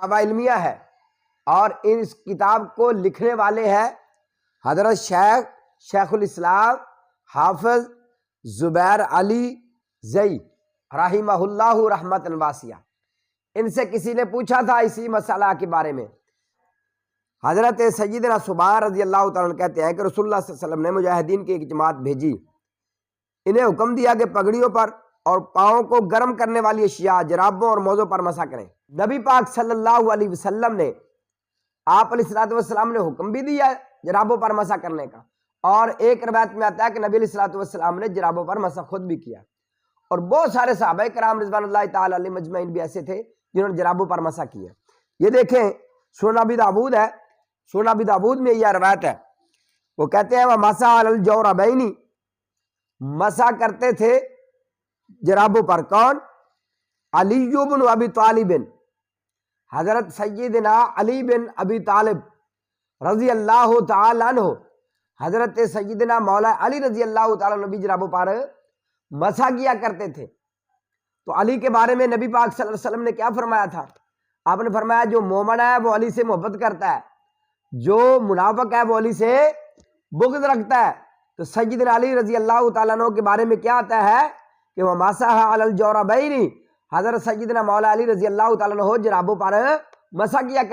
کتاب علمیہ ہے، اور اس کتاب کو لکھنے والے ہیں حضرت شیخ الاسلام حافظ زبیر علی زئی رحمہ اللہ رحمۃ واسعہ۔ ان سے کسی نے پوچھا تھا اسی مسئلہ کے بارے میں۔ حضرت سیدنا سبحان رضی اللہ تعالیٰ عنہ کہتے ہیں کہ رسول اللہ صلی اللہ علیہ وسلم نے مجاہدین کی ایک جماعت بھیجی، انہیں حکم دیا کہ پگڑیوں پر اور پاؤں کو گرم کرنے والی اشیاء جرابوں اور موزوں پر مسح کریں۔ نبی پاک صلی اللہ علیہ وسلم نے آپ علیہ الصلوۃ والسلام نے حکم بھی دیا جرابوں پر مسح کرنے کا، اور ایک روایت میں آتا ہے کہ نبی علیہ الصلوۃ والسلام نے جرابوں پر مسح خود بھی کیا، اور بہت سارے صحابہ کرام رضوان اللہ تعالی علیہم اجمعین بھی ایسے تھے جنہوں نے جرابوں پر مسح کیا۔ یہ دیکھیں سنن ابی داؤد ہے، سنن ابی داؤد میں یہ روایت ہے، وہ کہتے ہیں وَمَسَحَ عَلَى الْجَوْرَبَيْنِ، مسح کرتے تھے جرابوں پر کون؟ علی بن ابی طالب، حضرت سیدنا علی بن ابی طالب رضی اللہ تعالی عنہ، حضرت سیدنا مولا علی رضی اللہ تعالی عنہ بھی جرابوں پر مسح کیا کرتے تھے۔ تو علی کے بارے میں نبی پاک صلی اللہ علیہ وسلم نے کیا فرمایا تھا؟ آپ نے فرمایا جو مومن ہے وہ علی سے محبت کرتا ہے، جو منافق ہے وہ علی سے بغض رکھتا ہے۔ تو سیدنا علی رضی اللہ تعالیٰ عنہ کے بارے میں کیا آتا ہے کہ وہ مسح علی الجوربین، حضرت سیدنا مولا علی رضی اللہ تعالیٰ عنہ جرابوں پر مسح کیا کرتے